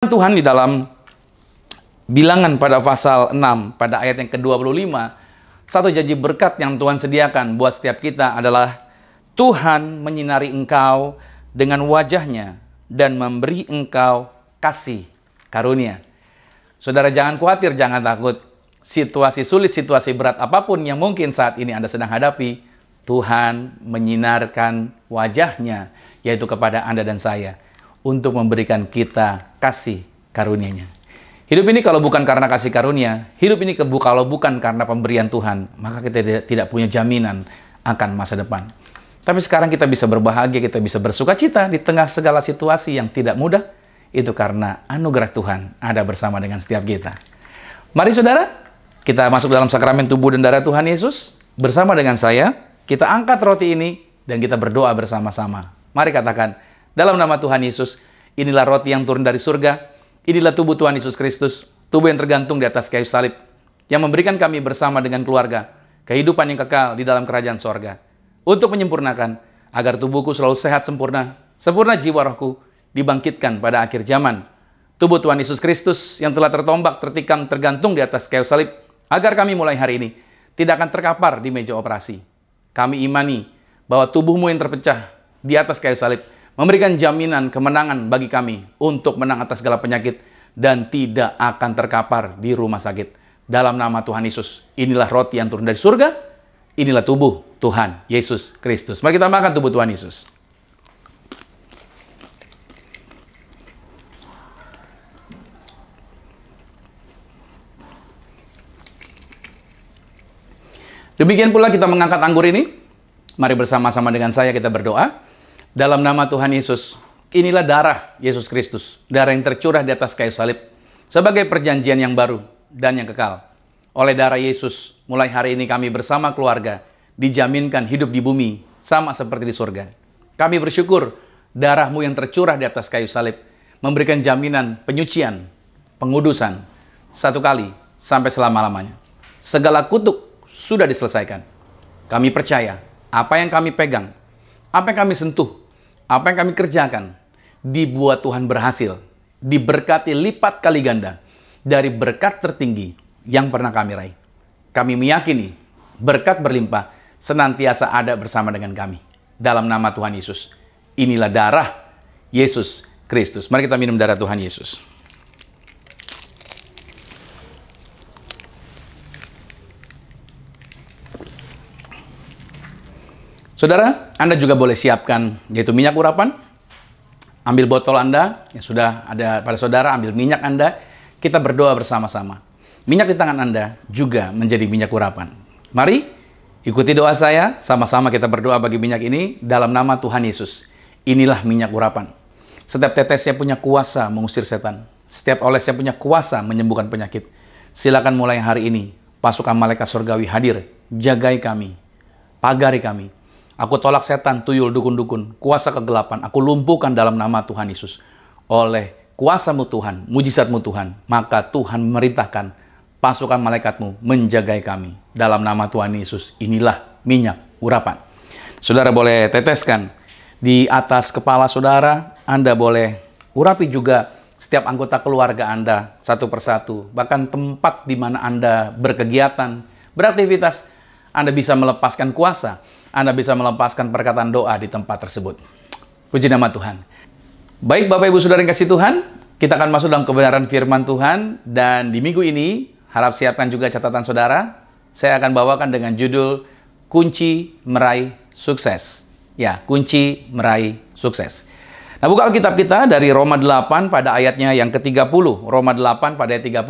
Tuhan di dalam Bilangan pada pasal 6 pada ayat yang ke-25, satu janji berkat yang Tuhan sediakan buat setiap kita adalah Tuhan menyinari engkau dengan wajahnya dan memberi engkau kasih karunia. Saudara, jangan khawatir, jangan takut. Situasi sulit, situasi berat apapun yang mungkin saat ini Anda sedang hadapi, Tuhan menyinarkan wajahnya, yaitu kepada Anda dan saya, untuk memberikan kita kasih karunia-Nya. Hidup ini kalau bukan karena kasih karunia, hidup ini kalau bukan karena pemberian Tuhan, maka kita tidak punya jaminan akan masa depan. Tapi sekarang kita bisa berbahagia, kita bisa bersuka cita di tengah segala situasi yang tidak mudah. Itu karena anugerah Tuhan ada bersama dengan setiap kita. Mari saudara, kita masuk dalam sakramen tubuh dan darah Tuhan Yesus. Bersama dengan saya, kita angkat roti ini dan kita berdoa bersama-sama. Mari katakan, dalam nama Tuhan Yesus, inilah roti yang turun dari surga. Inilah tubuh Tuhan Yesus Kristus, tubuh yang tergantung di atas kayu salib, yang memberikan kami bersama dengan keluarga kehidupan yang kekal di dalam kerajaan sorga. Untuk menyempurnakan, agar tubuhku selalu sehat sempurna, sempurna jiwa rohku, dibangkitkan pada akhir zaman. Tubuh Tuhan Yesus Kristus yang telah tertombak, tertikam, tergantung di atas kayu salib, agar kami mulai hari ini tidak akan terkapar di meja operasi. Kami imani bahwa tubuhmu yang terpecah di atas kayu salib memberikan jaminan kemenangan bagi kami untuk menang atas segala penyakit dan tidak akan terkapar di rumah sakit. Dalam nama Tuhan Yesus, inilah roti yang turun dari surga, inilah tubuh Tuhan Yesus Kristus. Mari kita makan tubuh Tuhan Yesus. Demikian pula kita mengangkat anggur ini. Mari bersama-sama dengan saya kita berdoa. Dalam nama Tuhan Yesus, inilah darah Yesus Kristus, darah yang tercurah di atas kayu salib, sebagai perjanjian yang baru dan yang kekal. Oleh darah Yesus, mulai hari ini kami bersama keluarga, dijaminkan hidup di bumi, sama seperti di surga. Kami bersyukur, darah-Mu yang tercurah di atas kayu salib, memberikan jaminan penyucian, pengudusan, satu kali, sampai selama-lamanya. Segala kutuk sudah diselesaikan. Kami percaya, apa yang kami pegang, apa yang kami sentuh, apa yang kami kerjakan, dibuat Tuhan berhasil, diberkati lipat kali ganda dari berkat tertinggi yang pernah kami raih. Kami meyakini berkat berlimpah senantiasa ada bersama dengan kami. Dalam nama Tuhan Yesus, inilah darah Yesus Kristus. Mari kita minum darah Tuhan Yesus. Saudara, Anda juga boleh siapkan yaitu minyak urapan. Ambil botol Anda yang sudah ada pada saudara, ambil minyak Anda. Kita berdoa bersama-sama. Minyak di tangan Anda juga menjadi minyak urapan. Mari ikuti doa saya, sama-sama kita berdoa bagi minyak ini dalam nama Tuhan Yesus. Inilah minyak urapan. Setiap tetesnya punya kuasa mengusir setan. Setiap olesnya punya kuasa menyembuhkan penyakit. Silakan mulai hari ini, pasukan malaikat surgawi hadir, jagai kami, pagari kami. Aku tolak setan, tuyul, dukun-dukun, kuasa kegelapan. Aku lumpuhkan dalam nama Tuhan Yesus. Oleh kuasa-Mu Tuhan, mujizat-Mu Tuhan, maka Tuhan memerintahkan pasukan malaikat-Mu menjagai kami. Dalam nama Tuhan Yesus, inilah minyak urapan. Saudara boleh teteskan di atas kepala saudara. Anda boleh urapi juga setiap anggota keluarga Anda satu persatu. Bahkan tempat di mana Anda berkegiatan, beraktivitas, Anda bisa melepaskan kuasa. Anda bisa melepaskan perkataan doa di tempat tersebut. Puji nama Tuhan. Baik Bapak Ibu Saudara yang kasih Tuhan, kita akan masuk dalam kebenaran firman Tuhan. Dan di minggu ini, harap siapkan juga catatan saudara. Saya akan bawakan dengan judul Kunci Meraih Sukses. Ya, kunci meraih sukses. Nah, buka Alkitab kita dari Roma 8 pada ayatnya yang ke-30. Roma 8 pada ayat 30.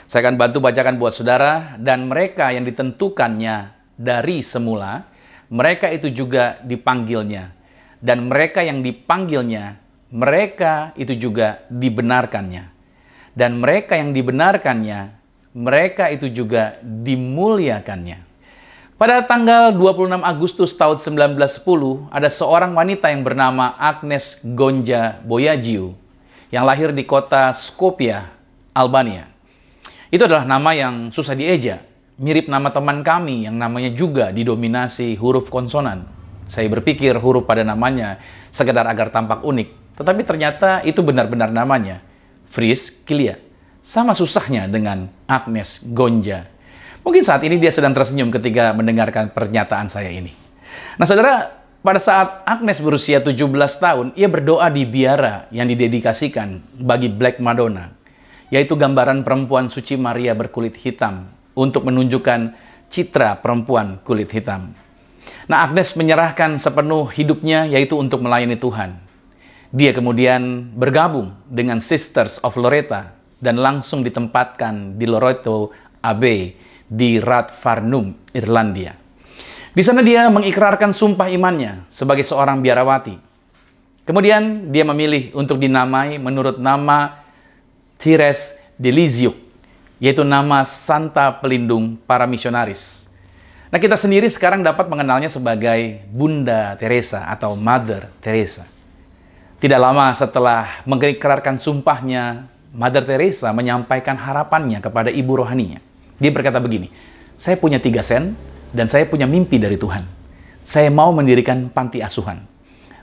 Saya akan bantu bacakan buat saudara. Dan mereka yang ditentukannya dari semula, mereka itu juga dipanggilnya. Dan mereka yang dipanggilnya, mereka itu juga dibenarkannya. Dan mereka yang dibenarkannya, mereka itu juga dimuliakannya. Pada tanggal 26 Agustus tahun 1910, ada seorang wanita yang bernama Agnes Gonja Boyagiu, yang lahir di kota Skopje, Albania. Itu adalah nama yang susah dieja. Mirip nama teman kami yang namanya juga didominasi huruf konsonan. Saya berpikir huruf pada namanya sekedar agar tampak unik. Tetapi ternyata itu benar-benar namanya. Friskilia. Sama susahnya dengan Agnes Gonja. Mungkin saat ini dia sedang tersenyum ketika mendengarkan pernyataan saya ini. Nah saudara, pada saat Agnes berusia 17 tahun, ia berdoa di biara yang didedikasikan bagi Black Madonna, yaitu gambaran perempuan suci Maria berkulit hitam untuk menunjukkan citra perempuan kulit hitam. Nah, Agnes menyerahkan sepenuh hidupnya yaitu untuk melayani Tuhan. Dia kemudian bergabung dengan Sisters of Loretto dan langsung ditempatkan di Loretto Abbey di Rathfarnham, Irlandia. Di sana dia mengikrarkan sumpah imannya sebagai seorang biarawati. Kemudian dia memilih untuk dinamai menurut nama Thérèse de Lisieux, yaitu nama Santa Pelindung para misionaris. Nah, kita sendiri sekarang dapat mengenalnya sebagai Bunda Teresa atau Mother Teresa. Tidak lama setelah mengikrarkan sumpahnya, Mother Teresa menyampaikan harapannya kepada ibu rohaninya. Dia berkata begini, "Saya punya 3 sen dan saya punya mimpi dari Tuhan. Saya mau mendirikan panti asuhan."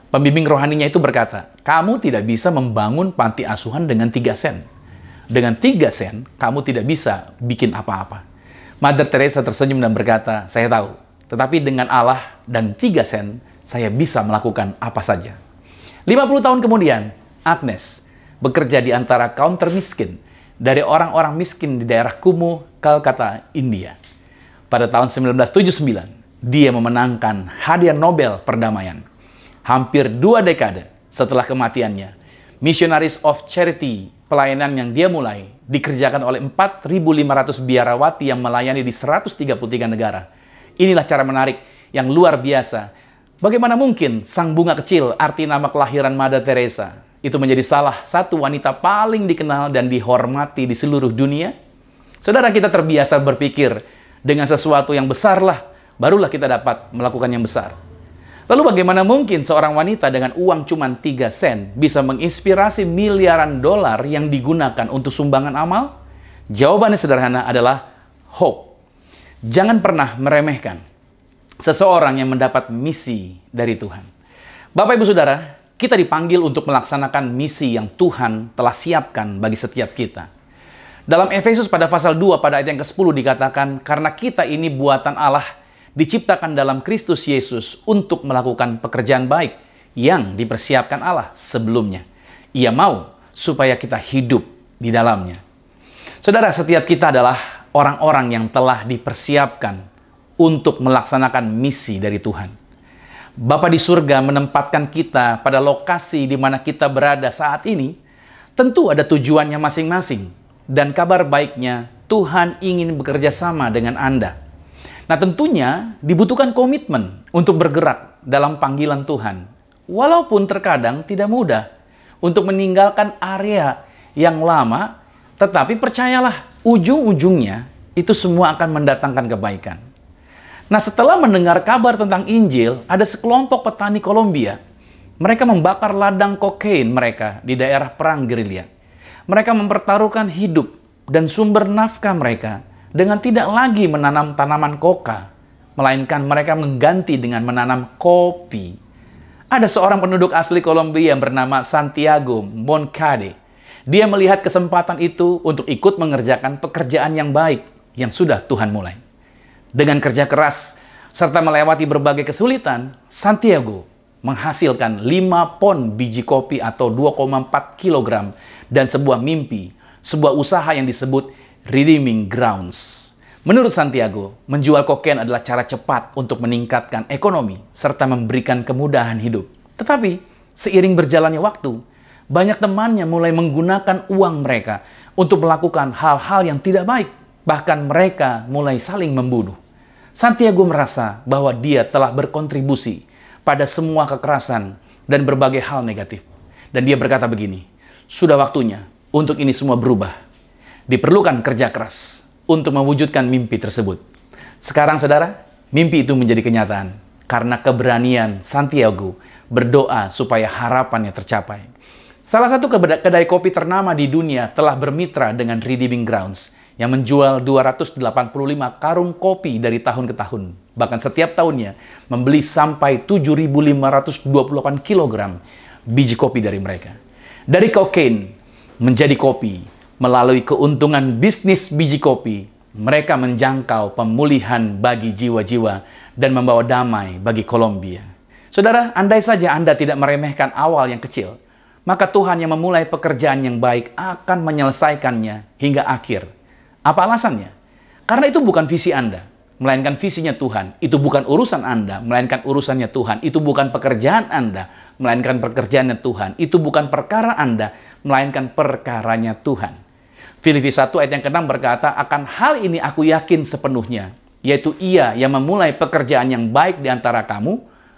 Pembimbing rohaninya itu berkata, "Kamu tidak bisa membangun panti asuhan dengan 3 sen. Dengan 3 sen, kamu tidak bisa bikin apa-apa." Mother Teresa tersenyum dan berkata, "Saya tahu, tetapi dengan Allah dan 3 sen, saya bisa melakukan apa saja." 50 tahun kemudian, Agnes bekerja di antara kaum termiskin dari orang-orang miskin di daerah kumuh, Calcutta, India. Pada tahun 1979, dia memenangkan hadiah Nobel Perdamaian. Hampir 2 dekade setelah kematiannya, Missionaries of Charity, pelayanan yang dia mulai, dikerjakan oleh 4.500 biarawati yang melayani di 133 negara. Inilah cara menarik yang luar biasa. Bagaimana mungkin sang bunga kecil, arti nama kelahiran Mother Teresa, itu menjadi salah satu wanita paling dikenal dan dihormati di seluruh dunia? Saudara, kita terbiasa berpikir dengan sesuatu yang besar lah, barulah kita dapat melakukan yang besar. Lalu bagaimana mungkin seorang wanita dengan uang cuma 3 sen bisa menginspirasi miliaran dolar yang digunakan untuk sumbangan amal? Jawabannya sederhana adalah hope. Jangan pernah meremehkan seseorang yang mendapat misi dari Tuhan. Bapak Ibu Saudara, kita dipanggil untuk melaksanakan misi yang Tuhan telah siapkan bagi setiap kita. Dalam Efesus pada pasal 2 pada ayat yang ke-10 dikatakan, "Karena kita ini buatan Allah, diciptakan dalam Kristus Yesus untuk melakukan pekerjaan baik yang dipersiapkan Allah sebelumnya. Ia mau supaya kita hidup di dalamnya." Saudara, setiap kita adalah orang-orang yang telah dipersiapkan untuk melaksanakan misi dari Tuhan. Bapa di surga menempatkan kita pada lokasi di mana kita berada saat ini, tentu ada tujuannya masing-masing. Dan kabar baiknya, Tuhan ingin bekerja sama dengan Anda. Nah, tentunya dibutuhkan komitmen untuk bergerak dalam panggilan Tuhan. Walaupun terkadang tidak mudah untuk meninggalkan area yang lama, tetapi percayalah, ujung-ujungnya itu semua akan mendatangkan kebaikan. Nah, setelah mendengar kabar tentang Injil, ada sekelompok petani Kolombia. Mereka membakar ladang kokain mereka di daerah perang gerilya. Mereka mempertaruhkan hidup dan sumber nafkah mereka dengan tidak lagi menanam tanaman koka, melainkan mereka mengganti dengan menanam kopi. Ada seorang penduduk asli Kolombia yang bernama Santiago Moncade. Dia melihat kesempatan itu untuk ikut mengerjakan pekerjaan yang baik yang sudah Tuhan mulai. Dengan kerja keras serta melewati berbagai kesulitan, Santiago menghasilkan 5 pon biji kopi atau 2,4 kilogram dan sebuah mimpi, sebuah usaha yang disebut Redeeming Grounds. Menurut Santiago, menjual kokain adalah cara cepat untuk meningkatkan ekonomi serta memberikan kemudahan hidup. Tetapi, seiring berjalannya waktu, banyak temannya mulai menggunakan uang mereka untuk melakukan hal-hal yang tidak baik. Bahkan mereka mulai saling membunuh. Santiago merasa bahwa dia telah berkontribusi pada semua kekerasan dan berbagai hal negatif. Dan dia berkata begini, "Sudah waktunya untuk ini semua berubah. Diperlukan kerja keras untuk mewujudkan mimpi tersebut." Sekarang saudara, mimpi itu menjadi kenyataan karena keberanian Santiago berdoa supaya harapannya tercapai. Salah satu kedai kopi ternama di dunia telah bermitra dengan Redeeming Grounds yang menjual 285 karung kopi dari tahun ke tahun. Bahkan setiap tahunnya membeli sampai 7.528 kilogram biji kopi dari mereka. Dari kokain, menjadi kopi. Melalui keuntungan bisnis biji kopi, mereka menjangkau pemulihan bagi jiwa-jiwa dan membawa damai bagi Kolombia. Saudara, andai saja Anda tidak meremehkan awal yang kecil, maka Tuhan yang memulai pekerjaan yang baik akan menyelesaikannya hingga akhir. Apa alasannya? Karena itu bukan visi Anda, melainkan visinya Tuhan. Itu bukan urusan Anda, melainkan urusannya Tuhan. Itu bukan pekerjaan Anda, melainkan pekerjaannya Tuhan. Itu bukan perkara Anda, melainkan perkaranya Tuhan. Filipi 1 ayat yang ke-6 berkata, akan hal ini aku yakin sepenuhnya, yaitu Ia yang memulai pekerjaan yang baik di antara kamu,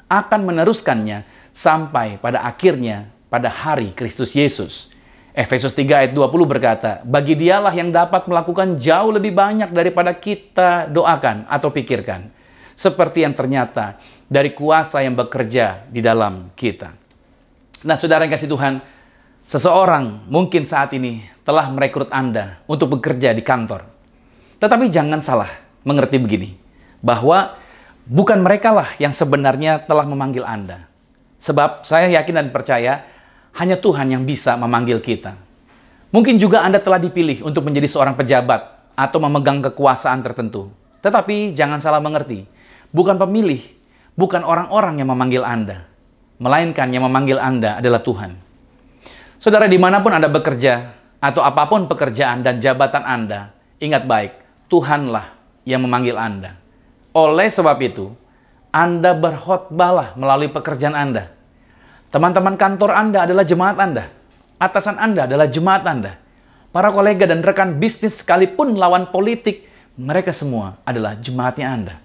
akan meneruskannya sampai pada akhirnya pada hari Kristus Yesus. Efesus 3 ayat 20 berkata, bagi Dialah yang dapat melakukan jauh lebih banyak daripada kita doakan atau pikirkan, seperti yang ternyata dari kuasa yang bekerja di dalam kita. Nah, saudara yang kasih Tuhan, seseorang mungkin saat ini telah merekrut Anda untuk bekerja di kantor. Tetapi jangan salah mengerti begini, bahwa bukan merekalah yang sebenarnya telah memanggil Anda. Sebab saya yakin dan percaya, hanya Tuhan yang bisa memanggil kita. Mungkin juga Anda telah dipilih untuk menjadi seorang pejabat atau memegang kekuasaan tertentu. Tetapi jangan salah mengerti, bukan pemilih, bukan orang-orang yang memanggil Anda, melainkan yang memanggil Anda adalah Tuhan. Saudara, dimanapun Anda bekerja, atau apapun pekerjaan dan jabatan Anda, ingat baik, Tuhanlah yang memanggil Anda. Oleh sebab itu, Anda berkhotbahlah melalui pekerjaan Anda. Teman-teman kantor Anda adalah jemaat Anda. Atasan Anda adalah jemaat Anda. Para kolega dan rekan bisnis sekalipun lawan politik, mereka semua adalah jemaatnya Anda.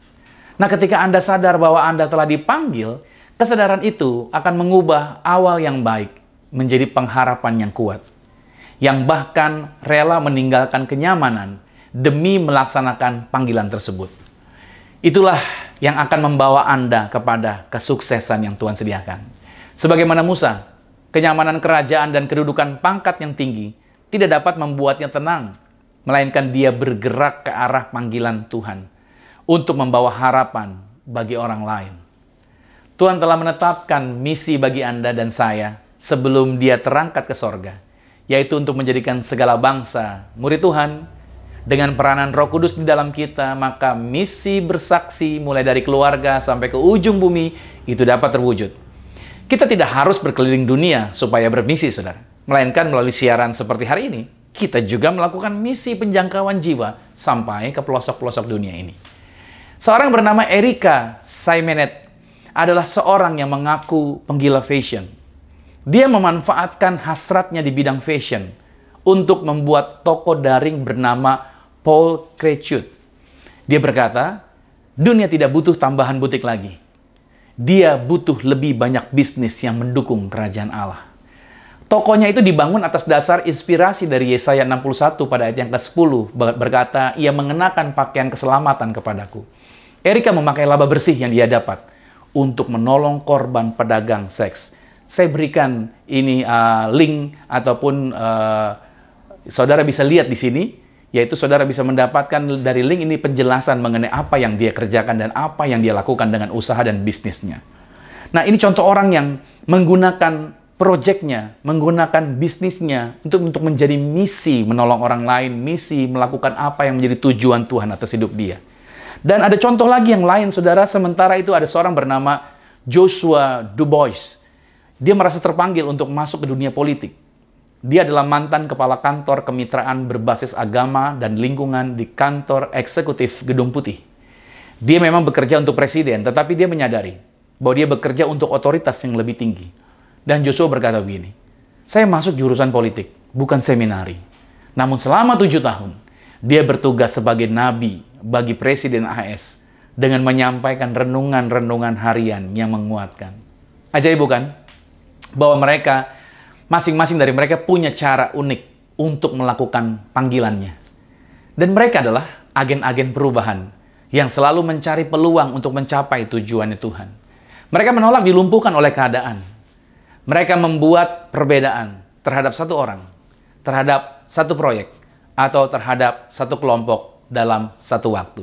Nah, ketika Anda sadar bahwa Anda telah dipanggil, kesadaran itu akan mengubah awal yang baik menjadi pengharapan yang kuat, yang bahkan rela meninggalkan kenyamanan demi melaksanakan panggilan tersebut. Itulah yang akan membawa Anda kepada kesuksesan yang Tuhan sediakan. Sebagaimana Musa, kenyamanan kerajaan dan kedudukan pangkat yang tinggi tidak dapat membuatnya tenang, melainkan dia bergerak ke arah panggilan Tuhan untuk membawa harapan bagi orang lain. Tuhan telah menetapkan misi bagi Anda dan saya sebelum Dia terangkat ke sorga, yaitu untuk menjadikan segala bangsa murid Tuhan. Dengan peranan Roh Kudus di dalam kita, maka misi bersaksi mulai dari keluarga sampai ke ujung bumi itu dapat terwujud. Kita tidak harus berkeliling dunia supaya bermisi, saudara. Melainkan melalui siaran seperti hari ini, kita juga melakukan misi penjangkauan jiwa sampai ke pelosok-pelosok dunia ini. Seorang bernama Erika Saimenet adalah seorang yang mengaku penggila fashion. Dia memanfaatkan hasratnya di bidang fashion untuk membuat toko daring bernama Paul Cretchut. Dia berkata, dunia tidak butuh tambahan butik lagi. Dia butuh lebih banyak bisnis yang mendukung kerajaan Allah. Tokonya itu dibangun atas dasar inspirasi dari Yesaya 61 pada ayat yang ke-10 berkata, ia mengenakan pakaian keselamatan kepadaku. Erika memakai laba bersih yang dia dapat untuk menolong korban pedagang seks. Saya berikan ini link ataupun saudara bisa lihat di sini, yaitu saudara bisa mendapatkan dari link ini penjelasan mengenai apa yang dia kerjakan dan apa yang dia lakukan dengan usaha dan bisnisnya. Nah, ini contoh orang yang menggunakan proyeknya, menggunakan bisnisnya untuk menjadi misi menolong orang lain, misi melakukan apa yang menjadi tujuan Tuhan atas hidup dia. Dan ada contoh lagi yang lain, saudara. Sementara itu ada seorang bernama Joshua Dubois. Dia merasa terpanggil untuk masuk ke dunia politik. Dia adalah mantan kepala kantor kemitraan berbasis agama dan lingkungan di kantor eksekutif Gedung Putih. Dia memang bekerja untuk presiden, tetapi dia menyadari bahwa dia bekerja untuk otoritas yang lebih tinggi. Dan Joshua berkata begini, saya masuk jurusan politik, bukan seminari. Namun selama 7 tahun, dia bertugas sebagai nabi bagi Presiden AS dengan menyampaikan renungan-renungan harian yang menguatkan. Ajaib bukan? Bahwa mereka masing-masing dari mereka punya cara unik untuk melakukan panggilannya. Dan mereka adalah agen-agen perubahan yang selalu mencari peluang untuk mencapai tujuannya Tuhan. Mereka menolak dilumpuhkan oleh keadaan. Mereka membuat perbedaan terhadap satu orang, terhadap satu proyek, atau terhadap satu kelompok dalam satu waktu.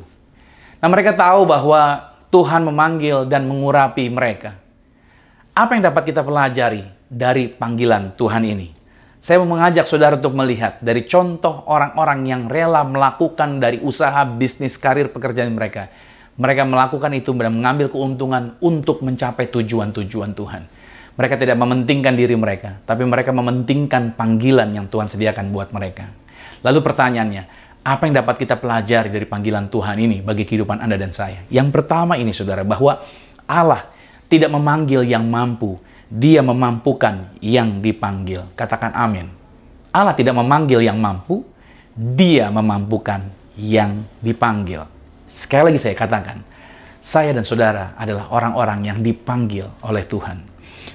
Nah, mereka tahu bahwa Tuhan memanggil dan mengurapi mereka. Apa yang dapat kita pelajari dari panggilan Tuhan ini? Saya mau mengajak saudara untuk melihat dari contoh orang-orang yang rela melakukan dari usaha, bisnis, karir, pekerjaan mereka. Mereka melakukan itu dan mengambil keuntungan untuk mencapai tujuan-tujuan Tuhan. Mereka tidak mementingkan diri mereka, tapi mereka mementingkan panggilan yang Tuhan sediakan buat mereka. Lalu pertanyaannya, apa yang dapat kita pelajari dari panggilan Tuhan ini bagi kehidupan Anda dan saya? Yang pertama ini saudara, bahwa Allah tidak memanggil yang mampu, Dia memampukan yang dipanggil. Katakan amin. Allah tidak memanggil yang mampu, Dia memampukan yang dipanggil. Sekali lagi saya katakan, saya dan saudara adalah orang-orang yang dipanggil oleh Tuhan.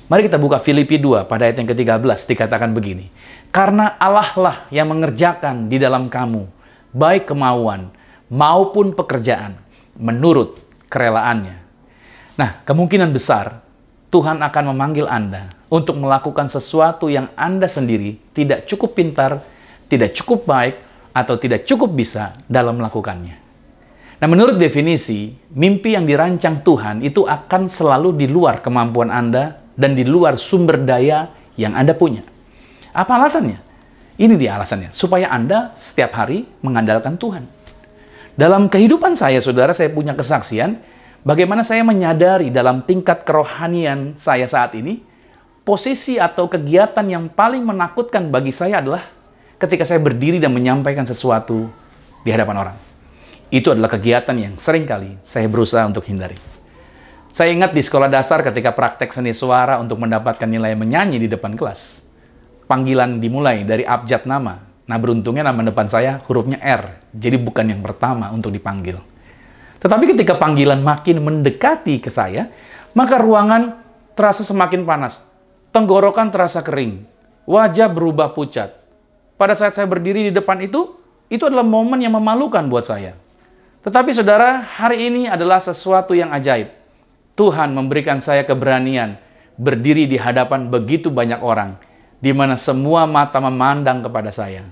Mari kita buka Filipi 2 pada ayat yang ke-13, dikatakan begini. Karena Allah lah yang mengerjakan di dalam kamu, baik kemauan maupun pekerjaan, menurut kerelaannya. Nah, kemungkinan besar, Tuhan akan memanggil Anda untuk melakukan sesuatu yang Anda sendiri tidak cukup pintar, tidak cukup baik, atau tidak cukup bisa dalam melakukannya. Nah, menurut definisi, mimpi yang dirancang Tuhan itu akan selalu di luar kemampuan Anda dan di luar sumber daya yang Anda punya. Apa alasannya? Ini dia alasannya, supaya Anda setiap hari mengandalkan Tuhan. Dalam kehidupan saya, saudara, saya punya kesaksian bagaimana saya menyadari dalam tingkat kerohanian saya saat ini, posisi atau kegiatan yang paling menakutkan bagi saya adalah ketika saya berdiri dan menyampaikan sesuatu di hadapan orang. Itu adalah kegiatan yang seringkali saya berusaha untuk hindari. Saya ingat di sekolah dasar ketika praktek seni suara untuk mendapatkan nilai menyanyi di depan kelas. Panggilan dimulai dari abjad nama. Nah, beruntungnya nama depan saya hurufnya R, jadi bukan yang pertama untuk dipanggil. Tetapi ketika panggilan makin mendekati ke saya, maka ruangan terasa semakin panas. Tenggorokan terasa kering. Wajah berubah pucat. Pada saat saya berdiri di depan itu adalah momen yang memalukan buat saya. Tetapi saudara, hari ini adalah sesuatu yang ajaib. Tuhan memberikan saya keberanian berdiri di hadapan begitu banyak orang, di mana semua mata memandang kepada saya.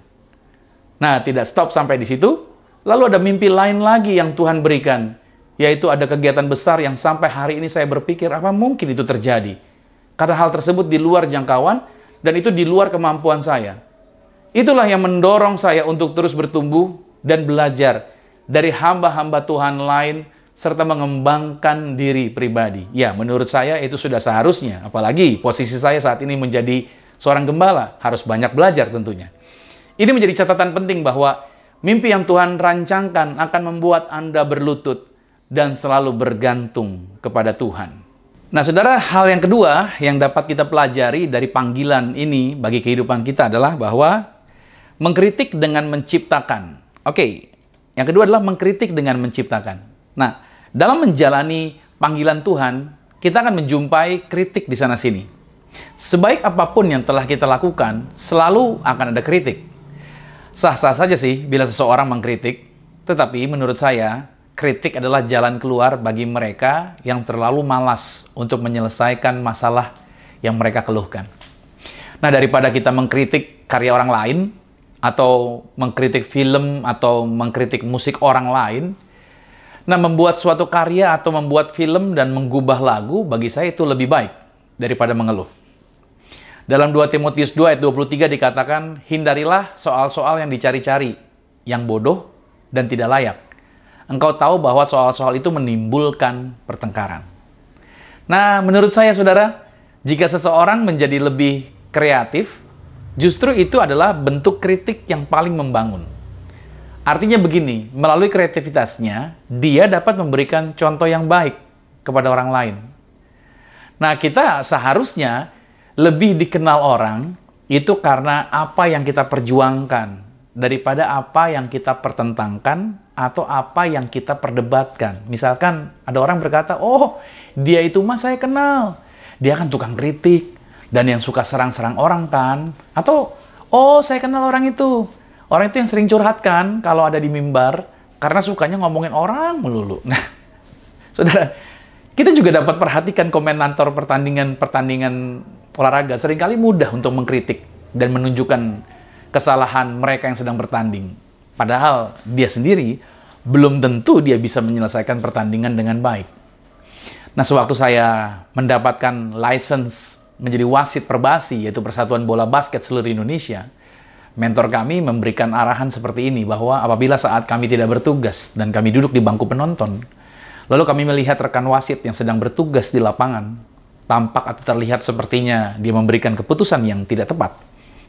Nah, tidak stop sampai di situ. Lalu ada mimpi lain lagi yang Tuhan berikan, yaitu ada kegiatan besar yang sampai hari ini saya berpikir, apa mungkin itu terjadi? Karena hal tersebut di luar jangkauan, dan itu di luar kemampuan saya. Itulah yang mendorong saya untuk terus bertumbuh dan belajar dari hamba-hamba Tuhan lain, serta mengembangkan diri pribadi. Ya, menurut saya itu sudah seharusnya, apalagi posisi saya saat ini menjadi seorang gembala, harus banyak belajar tentunya. Ini menjadi catatan penting bahwa mimpi yang Tuhan rancangkan akan membuat Anda berlutut dan selalu bergantung kepada Tuhan. Nah, saudara, hal yang kedua yang dapat kita pelajari dari panggilan ini bagi kehidupan kita adalah bahwa mengkritik dengan menciptakan. Oke, yang kedua adalah mengkritik dengan menciptakan. Nah, dalam menjalani panggilan Tuhan, kita akan menjumpai kritik di sana-sini. Sebaik apapun yang telah kita lakukan, selalu akan ada kritik. Sah-sah saja sih bila seseorang mengkritik, tetapi menurut saya, kritik adalah jalan keluar bagi mereka yang terlalu malas untuk menyelesaikan masalah yang mereka keluhkan. Nah, daripada kita mengkritik karya orang lain, atau mengkritik film, atau mengkritik musik orang lain, nah, membuat suatu karya atau membuat film dan menggubah lagu, bagi saya itu lebih baik daripada mengeluh. Dalam 2 Timotius 2 ayat 23 dikatakan, hindarilah soal-soal yang dicari-cari, yang bodoh dan tidak layak. Engkau tahu bahwa soal-soal itu menimbulkan pertengkaran. Nah, menurut saya, saudara, jika seseorang menjadi lebih kreatif, justru itu adalah bentuk kritik yang paling membangun. Artinya begini, melalui kreativitasnya, dia dapat memberikan contoh yang baik kepada orang lain. Nah, kita seharusnya lebih dikenal orang itu karena apa yang kita perjuangkan daripada apa yang kita pertentangkan atau apa yang kita perdebatkan. Misalkan ada orang berkata, oh dia itu mah saya kenal, dia kan tukang kritik dan yang suka serang-serang orang kan. Atau oh saya kenal orang itu yang sering curhat kan kalau ada di mimbar karena sukanya ngomongin orang melulu. Nah, saudara, kita juga dapat perhatikan komentator pertandingan olahraga seringkali mudah untuk mengkritik dan menunjukkan kesalahan mereka yang sedang bertanding. Padahal dia sendiri belum tentu dia bisa menyelesaikan pertandingan dengan baik. Nah, sewaktu saya mendapatkan license menjadi wasit Perbasi, yaitu Persatuan Bola Basket seluruh Indonesia, mentor kami memberikan arahan seperti ini, bahwa apabila saat kami tidak bertugas dan kami duduk di bangku penonton, lalu kami melihat rekan wasit yang sedang bertugas di lapangan, tampak atau terlihat sepertinya dia memberikan keputusan yang tidak tepat,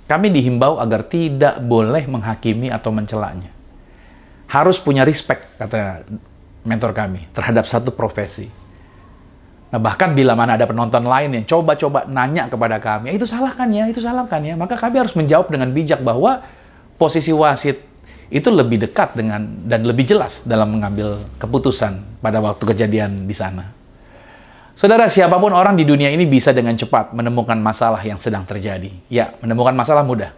kami dihimbau agar tidak boleh menghakimi atau mencelanya. Harus punya respect, kata mentor kami, terhadap satu profesi. Nah, bahkan bila mana ada penonton lain yang coba-coba nanya kepada kami, itu salahkan ya, maka kami harus menjawab dengan bijak bahwa posisi wasit itu lebih dekat dengan dan lebih jelas dalam mengambil keputusan pada waktu kejadian di sana. Saudara, siapapun orang di dunia ini bisa dengan cepat menemukan masalah yang sedang terjadi. Ya, menemukan masalah mudah.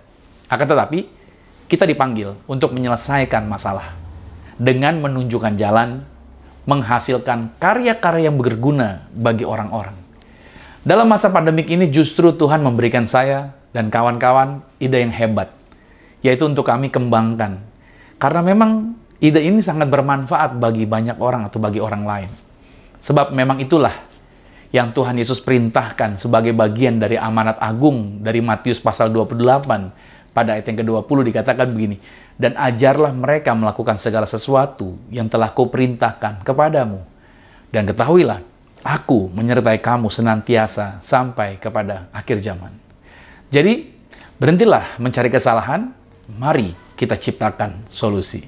Akan tetapi, kita dipanggil untuk menyelesaikan masalah dengan menunjukkan jalan, menghasilkan karya-karya yang berguna bagi orang-orang. Dalam masa pandemik ini justru Tuhan memberikan saya dan kawan-kawan ide yang hebat, yaitu untuk kami kembangkan. Karena memang ide ini sangat bermanfaat bagi banyak orang atau bagi orang lain. Sebab memang itulah yang Tuhan Yesus perintahkan sebagai bagian dari amanat agung dari Matius pasal 28. Pada ayat yang ke-20 dikatakan begini, dan ajarlah mereka melakukan segala sesuatu yang telah kuperintahkan kepadamu. Dan ketahuilah, aku menyertai kamu senantiasa sampai kepada akhir zaman. Jadi, berhentilah mencari kesalahan, mari kita ciptakan solusi.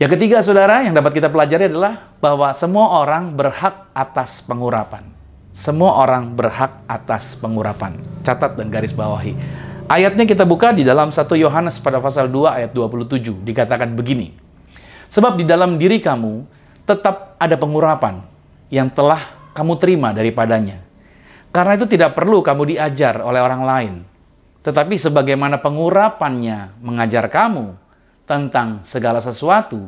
Yang ketiga, saudara, yang dapat kita pelajari adalah bahwa semua orang berhak atas pengurapan. Semua orang berhak atas pengurapan. Catat dan garis bawahi. Ayatnya kita buka di dalam 1 Yohanes pada pasal 2 ayat 27. Dikatakan begini, sebab di dalam diri kamu tetap ada pengurapan yang telah kamu terima daripadanya. Karena itu tidak perlu kamu diajar oleh orang lain. Tetapi sebagaimana pengurapannya mengajar kamu tentang segala sesuatu,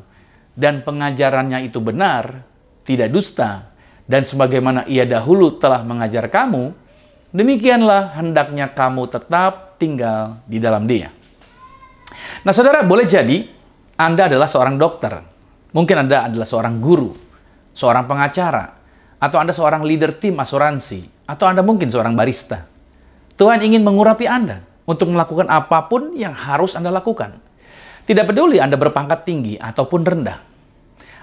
dan pengajarannya itu benar, tidak dusta, dan sebagaimana ia dahulu telah mengajar kamu, demikianlah hendaknya kamu tetap tinggal di dalam dia. Nah, saudara, boleh jadi Anda adalah seorang dokter. Mungkin Anda adalah seorang guru, seorang pengacara, atau Anda seorang leader tim asuransi, atau Anda mungkin seorang barista. Tuhan ingin mengurapi Anda untuk melakukan apapun yang harus Anda lakukan. Tidak peduli Anda berpangkat tinggi ataupun rendah.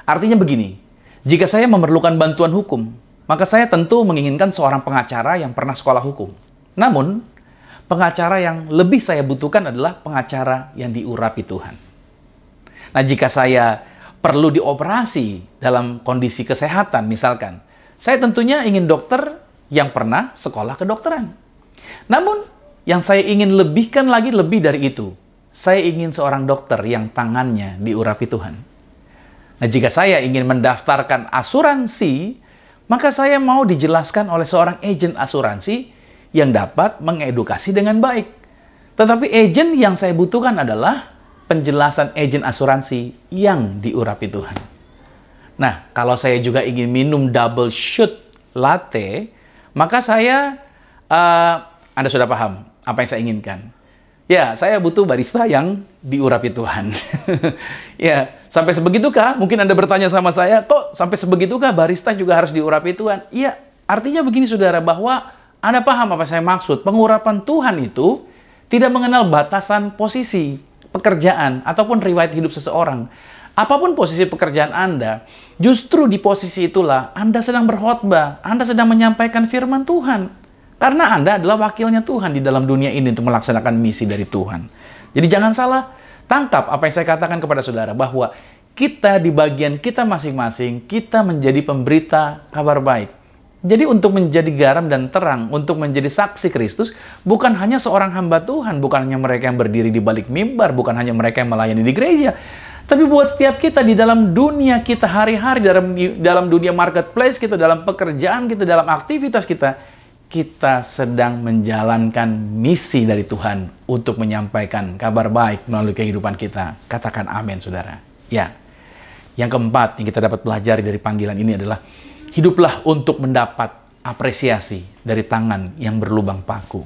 Artinya begini, jika saya memerlukan bantuan hukum, maka saya tentu menginginkan seorang pengacara yang pernah sekolah hukum. Namun, pengacara yang lebih saya butuhkan adalah pengacara yang diurapi Tuhan. Nah, jika saya perlu dioperasi dalam kondisi kesehatan, misalkan, saya tentunya ingin dokter yang pernah sekolah kedokteran. Namun, yang saya ingin lebihkan lagi lebih dari itu, saya ingin seorang dokter yang tangannya diurapi Tuhan. Nah, jika saya ingin mendaftarkan asuransi, maka saya mau dijelaskan oleh seorang agen asuransi yang dapat mengedukasi dengan baik. Tetapi agen yang saya butuhkan adalah penjelasan agen asuransi yang diurapi Tuhan. Nah, kalau saya juga ingin minum double shot latte, maka saya, Anda sudah paham apa yang saya inginkan. Ya, saya butuh barista yang diurapi Tuhan. Ya, sampai sebegitukah? Mungkin Anda bertanya sama saya, kok sampai sebegitukah barista juga harus diurapi Tuhan? Iya, artinya begini saudara, bahwa Anda paham apa saya maksud? Pengurapan Tuhan itu tidak mengenal batasan posisi, pekerjaan, ataupun riwayat hidup seseorang. Apapun posisi pekerjaan Anda, justru di posisi itulah Anda sedang berkhotbah, Anda sedang menyampaikan firman Tuhan. Karena Anda adalah wakilnya Tuhan di dalam dunia ini untuk melaksanakan misi dari Tuhan. Jadi jangan salah tangkap apa yang saya katakan kepada saudara, bahwa kita di bagian kita masing-masing, kita menjadi pemberita kabar baik. Jadi untuk menjadi garam dan terang, untuk menjadi saksi Kristus, bukan hanya seorang hamba Tuhan, bukan hanya mereka yang berdiri di balik mimbar, bukan hanya mereka yang melayani di gereja, tapi buat setiap kita di dalam dunia kita hari-hari, dalam dunia marketplace kita, dalam pekerjaan kita, dalam aktivitas kita, kita sedang menjalankan misi dari Tuhan untuk menyampaikan kabar baik melalui kehidupan kita. Katakan amin, saudara. Ya. Yang keempat yang kita dapat pelajari dari panggilan ini adalah hiduplah untuk mendapat apresiasi dari tangan yang berlubang paku.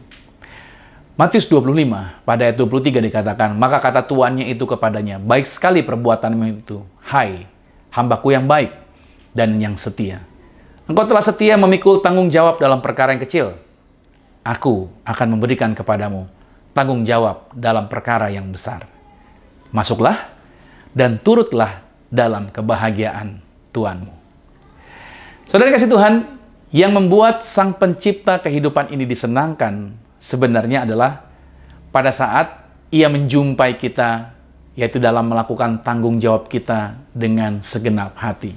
Matius 25, pada ayat 23 dikatakan, maka kata tuannya itu kepadanya, baik sekali perbuatanmu itu, hai, hambaku yang baik dan yang setia. Engkau telah setia memikul tanggung jawab dalam perkara yang kecil. aku akan memberikan kepadamu tanggung jawab dalam perkara yang besar. Masuklah dan turutlah dalam kebahagiaan Tuhanmu. Saudara kasih Tuhan, yang membuat Sang Pencipta kehidupan ini disenangkan sebenarnya adalah pada saat Ia menjumpai kita, yaitu dalam melakukan tanggung jawab kita dengan segenap hati.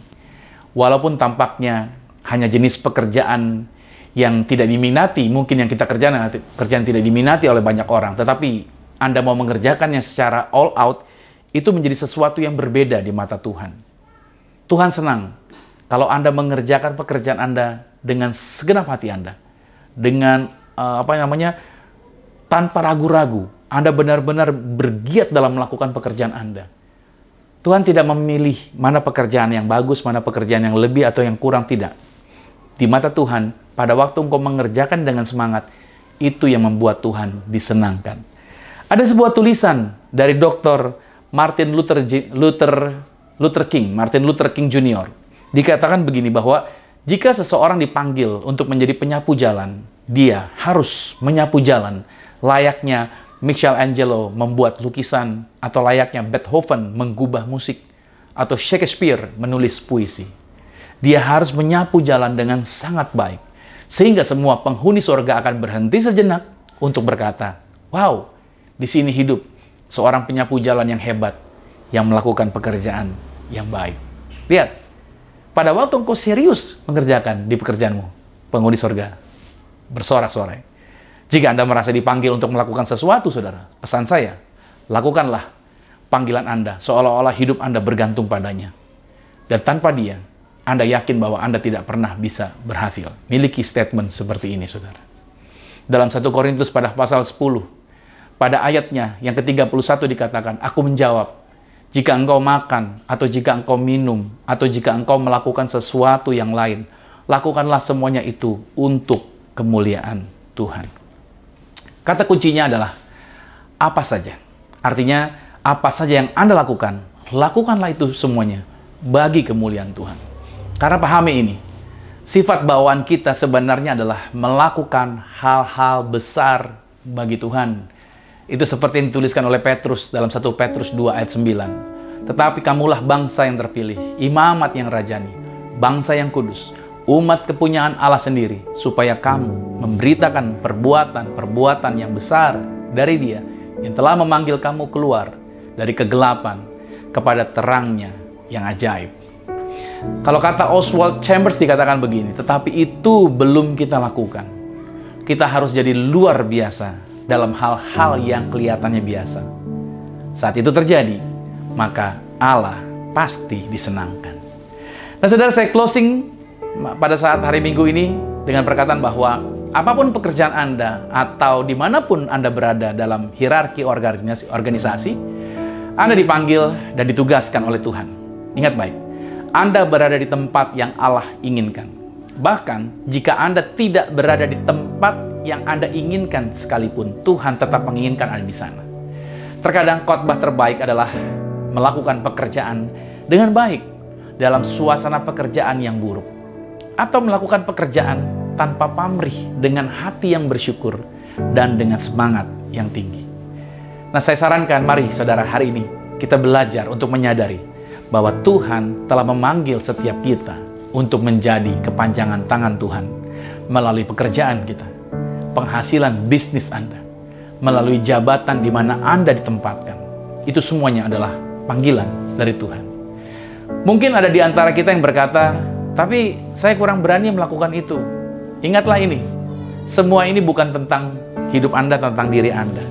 Walaupun tampaknya hanya jenis pekerjaan yang tidak diminati, mungkin yang kita kerjaan tidak diminati oleh banyak orang, tetapi Anda mau mengerjakannya secara all out, itu menjadi sesuatu yang berbeda di mata Tuhan. Tuhan senang kalau Anda mengerjakan pekerjaan Anda dengan segenap hati Anda, dengan tanpa ragu-ragu. Anda benar-benar bergiat dalam melakukan pekerjaan Anda. Tuhan tidak memilih mana pekerjaan yang bagus, mana pekerjaan yang lebih atau yang kurang, tidak. Di mata Tuhan, pada waktu engkau mengerjakan dengan semangat, itu yang membuat Tuhan disenangkan. Ada sebuah tulisan dari Dr. Martin Luther King Jr. Dikatakan begini, bahwa jika seseorang dipanggil untuk menjadi penyapu jalan, dia harus menyapu jalan layaknya Michelangelo membuat lukisan, atau layaknya Beethoven menggubah musik, atau Shakespeare menulis puisi. Dia harus menyapu jalan dengan sangat baik, sehingga semua penghuni surga akan berhenti sejenak untuk berkata, wow, di sini hidup seorang penyapu jalan yang hebat, yang melakukan pekerjaan yang baik. Lihat, pada waktu engkau serius mengerjakan di pekerjaanmu, penghuni surga bersorak-sorai. Jika Anda merasa dipanggil untuk melakukan sesuatu, saudara, pesan saya, lakukanlah panggilan Anda seolah-olah hidup Anda bergantung padanya. Dan tanpa Dia, Anda yakin bahwa Anda tidak pernah bisa berhasil. Miliki statement seperti ini, saudara. Dalam 1 Korintus pada pasal 10, pada ayatnya yang ke-31 dikatakan, aku menjawab, jika engkau makan, atau jika engkau minum, atau jika engkau melakukan sesuatu yang lain, lakukanlah semuanya itu untuk kemuliaan Tuhan. Kata kuncinya adalah apa saja. Artinya, apa saja yang Anda lakukan, lakukanlah itu semuanya bagi kemuliaan Tuhan. Karena pahami ini, sifat bawaan kita sebenarnya adalah melakukan hal-hal besar bagi Tuhan. Itu seperti yang dituliskan oleh Petrus dalam 1 Petrus 2 ayat 9. Tetapi kamulah bangsa yang terpilih, imamat yang rajani, bangsa yang kudus, umat kepunyaan Allah sendiri, supaya kamu memberitakan perbuatan-perbuatan yang besar dari Dia yang telah memanggil kamu keluar dari kegelapan kepada terangnya yang ajaib. Kalau kata Oswald Chambers dikatakan begini, tetapi itu belum kita lakukan. Kita harus jadi luar biasa dalam hal-hal yang kelihatannya biasa. Saat itu terjadi, maka Allah pasti disenangkan. Nah, saudara, saya closing pada saat hari Minggu ini dengan perkataan bahwa apapun pekerjaan Anda atau dimanapun Anda berada dalam hierarki organisasi, Anda dipanggil dan ditugaskan oleh Tuhan. Ingat baik, Anda berada di tempat yang Allah inginkan. Bahkan jika Anda tidak berada di tempat yang Anda inginkan sekalipun, Tuhan tetap menginginkan Anda di sana. Terkadang khotbah terbaik adalah melakukan pekerjaan dengan baik dalam suasana pekerjaan yang buruk, atau melakukan pekerjaan tanpa pamrih dengan hati yang bersyukur dan dengan semangat yang tinggi. Nah, saya sarankan, mari saudara, hari ini kita belajar untuk menyadari bahwa Tuhan telah memanggil setiap kita untuk menjadi kepanjangan tangan Tuhan melalui pekerjaan kita, penghasilan bisnis Anda, melalui jabatan di mana Anda ditempatkan. Itu semuanya adalah panggilan dari Tuhan. Mungkin ada di antara kita yang berkata, tapi saya kurang berani melakukan itu. Ingatlah ini, semua ini bukan tentang hidup Anda, tentang diri Anda.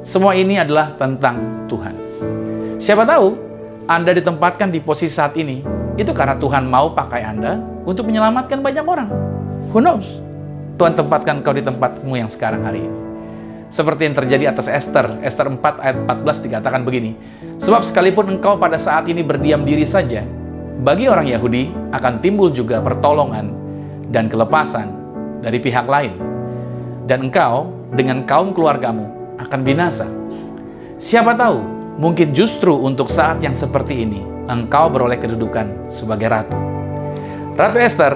Semua ini adalah tentang Tuhan. Siapa tahu Anda ditempatkan di posisi saat ini, itu karena Tuhan mau pakai Anda untuk menyelamatkan banyak orang. Who knows? Tuhan tempatkan kau di tempatmu yang sekarang hari ini. Seperti yang terjadi atas Esther. Esther 4 ayat 14 dikatakan begini, sebab sekalipun engkau pada saat ini berdiam diri saja, bagi orang Yahudi akan timbul juga pertolongan dan kelepasan dari pihak lain. Dan engkau dengan kaum keluargamu akan binasa. Siapa tahu, mungkin justru untuk saat yang seperti ini, engkau beroleh kedudukan sebagai ratu. Ratu Esther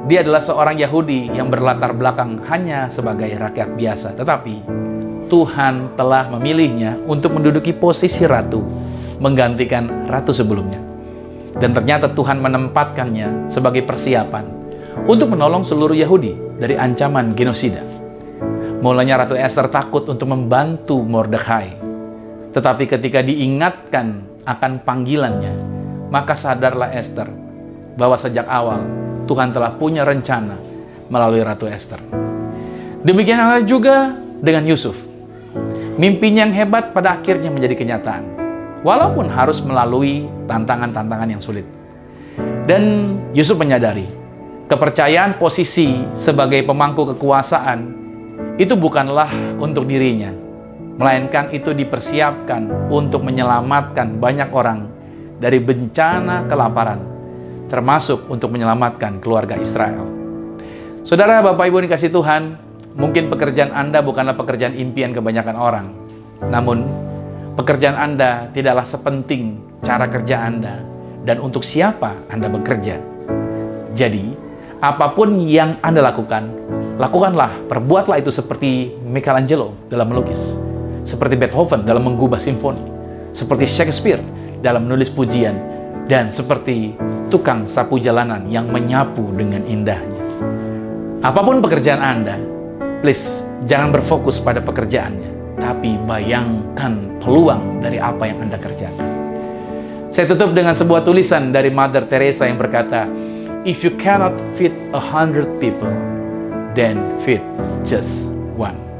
Dia adalah seorang Yahudi yang berlatar belakang hanya sebagai rakyat biasa. Tetapi Tuhan telah memilihnya untuk menduduki posisi ratu, menggantikan ratu sebelumnya. Dan ternyata Tuhan menempatkannya sebagai persiapan untuk menolong seluruh Yahudi dari ancaman genosida. Mulanya Ratu Esther takut untuk membantu Mordekhai. Tetapi ketika diingatkan akan panggilannya, maka sadarlah Esther bahwa sejak awal Tuhan telah punya rencana melalui Ratu Esther. Demikian halnya juga dengan Yusuf. Mimpinya yang hebat pada akhirnya menjadi kenyataan, walaupun harus melalui tantangan-tantangan yang sulit. Dan Yusuf menyadari, kepercayaan posisi sebagai pemangku kekuasaan itu bukanlah untuk dirinya, melainkan itu dipersiapkan untuk menyelamatkan banyak orang dari bencana kelaparan, termasuk untuk menyelamatkan keluarga Israel. Saudara, Bapak Ibu dikasih Tuhan, mungkin pekerjaan Anda bukanlah pekerjaan impian kebanyakan orang. Namun, pekerjaan Anda tidaklah sepenting cara kerja Anda dan untuk siapa Anda bekerja. Jadi, apapun yang Anda lakukan, lakukanlah, perbuatlah itu seperti Michelangelo dalam melukis, seperti Beethoven dalam menggubah simfoni, seperti Shakespeare dalam menulis pujian, dan seperti tukang sapu jalanan yang menyapu dengan indahnya. Apapun pekerjaan Anda, please, jangan berfokus pada pekerjaannya, tapi bayangkan peluang dari apa yang Anda kerjakan. Saya tutup dengan sebuah tulisan dari Mother Teresa yang berkata, "If you cannot feed 100 people, then feed just one."